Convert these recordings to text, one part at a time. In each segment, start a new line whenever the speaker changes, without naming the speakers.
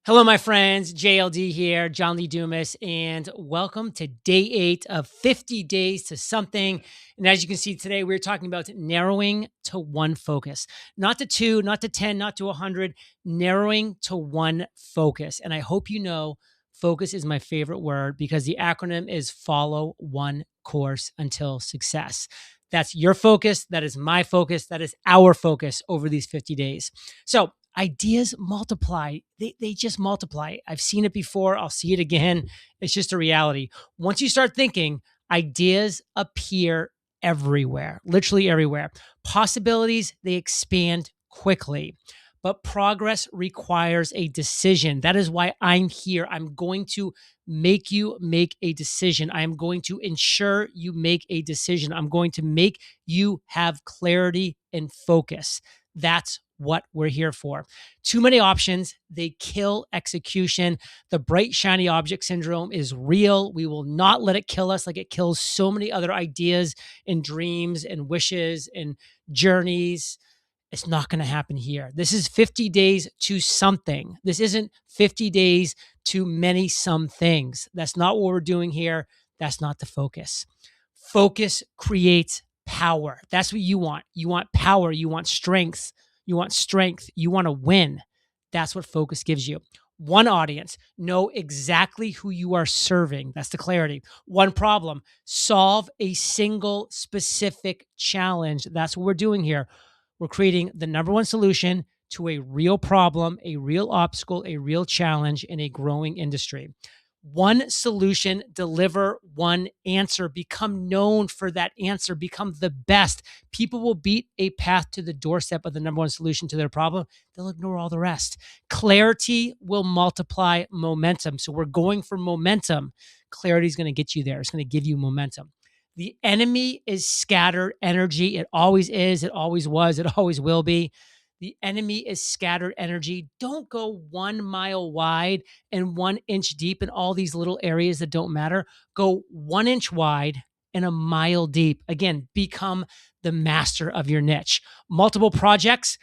Hello, my friends. JLD here, John Lee Dumas, and welcome to day 8 of 50 days to something. And as you can see today, we're talking about narrowing to one focus, not to two, not to 10, not to 100, narrowing to one focus. And I hope you know focus is my favorite word because the acronym is follow one course until success. That's your focus. That is my focus. That is our focus over these 50 days. So, ideas multiply. They just multiply. I've seen it before. I'll see it again. It's just a reality. Once you start thinking, ideas appear everywhere, literally everywhere. Possibilities, they expand quickly. But progress requires a decision. That is why I'm here. I'm going to make you make a decision. I am going to ensure you make a decision. I'm going to make you have clarity and focus. That's what we're here for. Too many options, they kill execution. The bright, shiny object syndrome is real. We will not let it kill us like it kills so many other ideas and dreams and wishes and journeys. It's not going to happen here. This is 50 days to something. This isn't 50 days to many some things. That's not what we're doing here. That's not the focus. Focus creates power. That's what you want. You want power. You want strength. You want strength. You want to win. That's what focus gives you. One audience, know exactly who you are serving. That's the clarity. One problem, solve a single specific challenge. That's what we're doing here. We're creating the number one solution to a real problem, a real obstacle, a real challenge in a growing industry. One solution, deliver one answer, become known for that answer, become the best. People will beat a path to the doorstep of the number one solution to their problem. They'll ignore all the rest. Clarity will multiply momentum. So we're going for momentum. Clarity is going to get you there. It's going to give you momentum. The enemy is scattered energy. It always is. It always was. It always will be. The enemy is scattered energy. Don't go 1 mile wide and 1 inch deep in all these little areas that don't matter. Go 1 inch wide and a mile deep. Again, become the master of your niche. Multiple projects,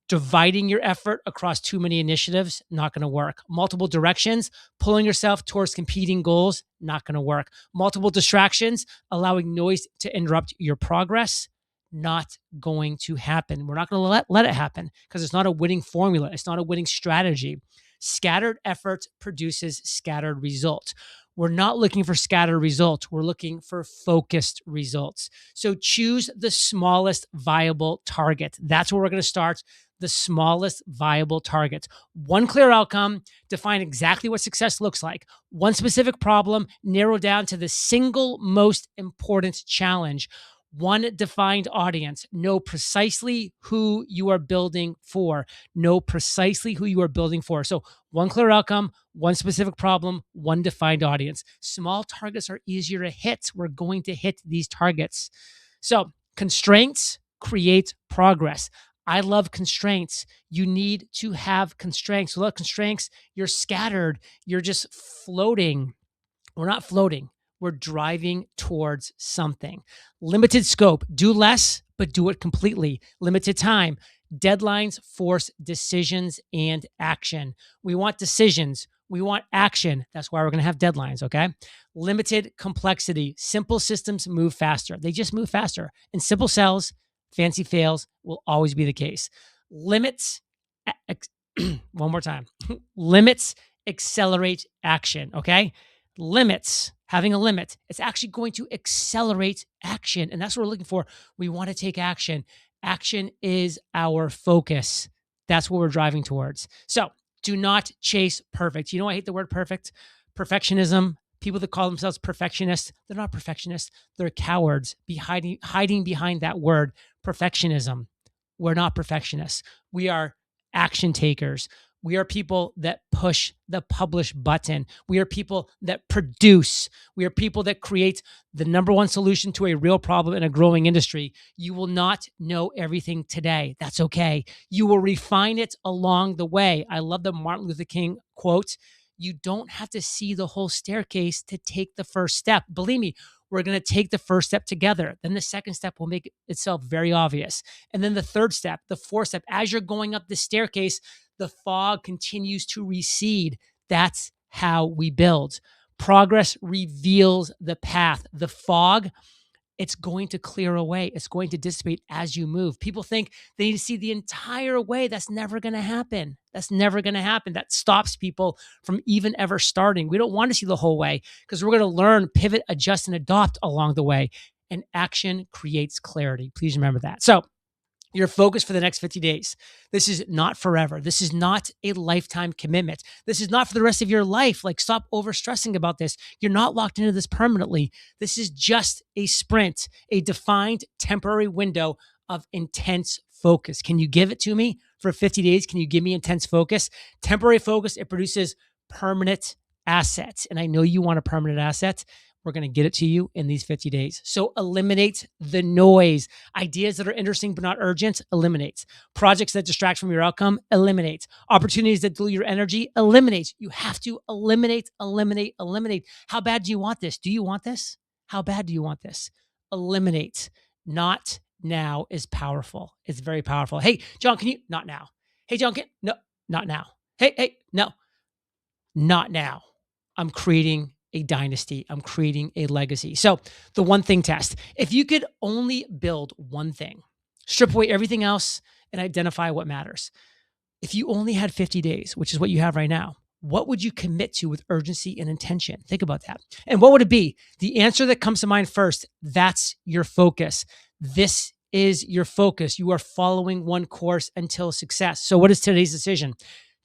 dividing your effort across too many initiatives, not going to work. Multiple directions, pulling yourself towards competing goals, not going to work. Multiple distractions, allowing noise to interrupt your progress, not going to happen. We're not going to let it happen because it's not a winning formula. It's not a winning strategy. Scattered effort produces scattered results. We're not looking for scattered results. We're looking for focused results. So choose the smallest viable target. That's where we're going to start. The smallest viable target. One clear outcome, define exactly what success looks like. One specific problem, narrow down to the single most important challenge. One defined audience. Know precisely who you are building for. Know precisely who you are building for. So, one clear outcome, one specific problem, one defined audience. Small targets are easier to hit. We're going to hit these targets. So, constraints create progress. I love constraints. You need to have constraints. Without constraints, you're scattered. You're just floating. We're not floating. We're driving towards something. Limited scope. Do less, but do it completely. Limited time. Deadlines force decisions and action. We want decisions. We want action. That's why we're going to have deadlines, okay? Limited complexity. Simple systems move faster. They just move faster. And simple sells, fancy fails will always be the case. Limits, one more time. Limits accelerate action, okay? Limits, having a limit, it's actually going to accelerate action. And that's what we're looking for. We want to take action. Action is our focus. That's what we're driving towards. So do not chase perfect. You know, I hate the word perfect. Perfectionism. People that call themselves perfectionists, they're not perfectionists. They're cowards hiding behind that word, perfectionism. We're not perfectionists. We are action takers. We are people that push the publish button. We are people that produce. We are people that create the number one solution to a real problem in a growing industry. You will not know everything today. That's okay. You will refine it along the way. I love the Martin Luther King quote. You don't have to see the whole staircase to take the first step. Believe me, we're going to take the first step together. Then the second step will make itself very obvious. And then the third step, the fourth step, as you're going up the staircase, the fog continues to recede. That's how we build. Progress reveals the path. The fog, it's going to clear away. It's going to dissipate as you move. People think they need to see the entire way. That's never going to happen. That's never going to happen. That stops people from even ever starting. We don't want to see the whole way because we're going to learn, pivot, adjust, and adopt along the way. And action creates clarity. Please remember that. So, your focus for the next 50 days. This is not forever. This is not a lifetime commitment. This is not for the rest of your life. Like, stop over stressing about this. You're not locked into this permanently. This is just a sprint, a defined temporary window of intense focus. Can you give it to me for 50 days? Can you give me intense focus? Temporary focus, it produces permanent assets. And I know you want a permanent asset. We're going to get it to you in these 50 days. So eliminate the noise. Ideas that are interesting but not urgent, eliminate. Projects that distract from your outcome, eliminate. Opportunities that dilute your energy, eliminate. You have to eliminate, eliminate, eliminate. How bad do you want this? Do you want this? How bad do you want this? Eliminate. Not now is powerful. It's very powerful. Hey, John, can you? Not now. Hey, John, can? No, not now. Hey, no, not now. I'm creating a dynasty. I'm creating a legacy. So the one thing test, if you could only build one thing, strip away everything else and identify what matters. If you only had 50 days, which is what you have right now, what would you commit to with urgency and intention? Think about that. And what would it be? The answer that comes to mind first, that's your focus. This is your focus. You are following one course until success. So what is today's decision?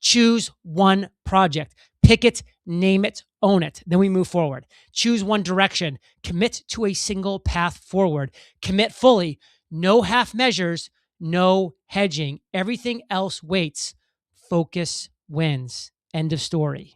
Choose one project. Pick it, name it, own it. Then we move forward. Choose one direction. Commit to a single path forward. Commit fully. No half measures, no hedging. Everything else waits. Focus wins. End of story.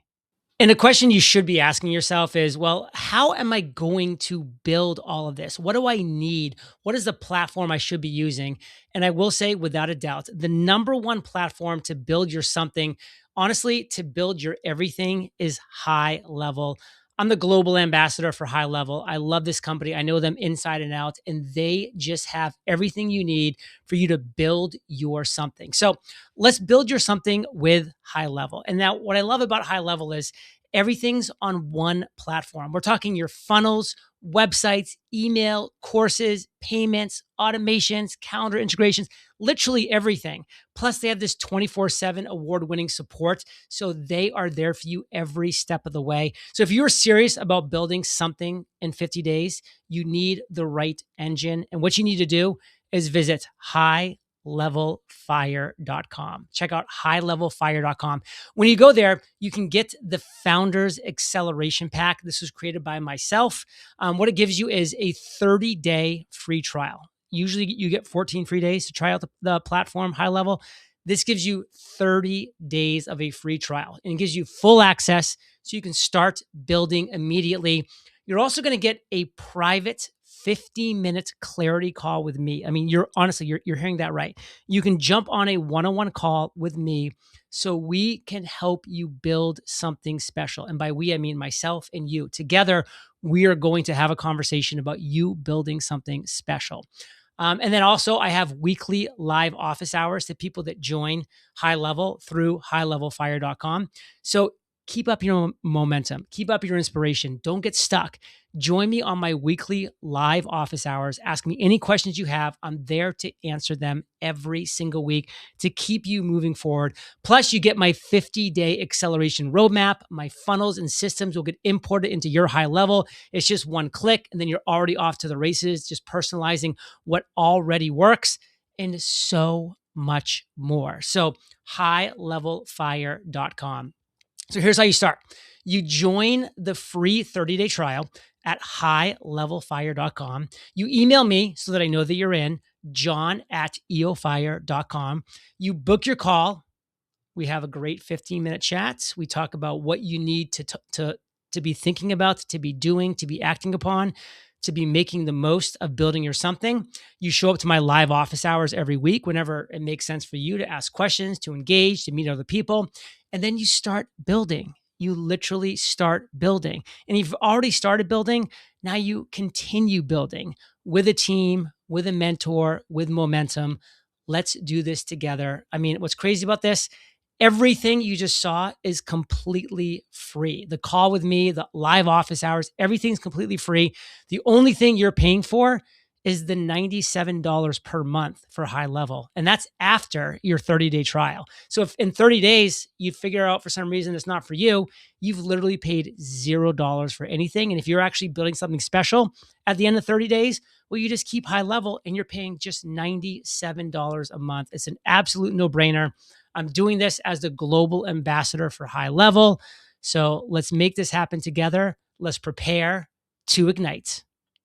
And the question you should be asking yourself is, well, how am I going to build all of this? What do I need? What is the platform I should be using? And I will say, without a doubt, the number one platform to build your something, honestly, to build your everything is HighLevel. I'm the global ambassador for HighLevel. I love this company. I know them inside and out, and they just have everything you need for you to build your something. So let's build your something with HighLevel. And now what I love about HighLevel is everything's on one platform. We're talking your funnels, websites, email, courses, payments, automations, calendar integrations, literally everything. Plus, they have this 24/7 award-winning support. So they are there for you every step of the way. So if you're serious about building something in 50 days, you need the right engine. And what you need to do is visit highlevelfire.com. Check out highlevelfire.com. When you go there, you can get the Founders Acceleration Pack. This was created by myself. What it gives you is a 30-day free trial. Usually you get 14 free days to try out the platform HighLevel. This gives you 30 days of a free trial and it gives you full access so you can start building immediately. You're also going to get a private 50-minute clarity call with me. I mean, you're hearing that right. You can jump on a one-on-one call with me so we can help you build something special. And by we, I mean myself and you. Together, we are going to have a conversation about you building something special. And then also, I have weekly live office hours to people that join HighLevel through highlevelfire.com. So keep up your momentum, keep up your inspiration. Don't get stuck. Join me on my weekly live office hours. Ask me any questions you have. I'm there to answer them every single week to keep you moving forward. Plus, you get my 50-day acceleration roadmap. My funnels and systems will get imported into your HighLevel. It's just one click, and then you're already off to the races, just personalizing what already works and so much more. So, highlevelfire.com. So here's how you start. You join the free 30-day trial at highlevelfire.com. You email me so that I know that you're in, john@eofire.com. You book your call. We have a great 15-minute chat. We talk about what you need to be thinking about, to be doing, to be acting upon, to be making the most of building your something. You show up to my live office hours every week whenever it makes sense for you to ask questions, to engage, to meet other people. And then you start building. You literally start building. And if you've already started building, now you continue building with a team, with a mentor, with momentum. Let's do this together. I mean, what's crazy about this? Everything you just saw is completely free. The call with me, the live office hours, everything's completely free. The only thing you're paying for is the $97 per month for HighLevel. And that's after your 30-day trial. So if in 30 days you figure out for some reason it's not for you, you've literally paid $0 for anything. And if you're actually building something special at the end of 30 days, well, you just keep HighLevel and you're paying just $97 a month. It's an absolute no-brainer. I'm doing this as the global ambassador for HighLevel. So let's make this happen together. Let's prepare to ignite.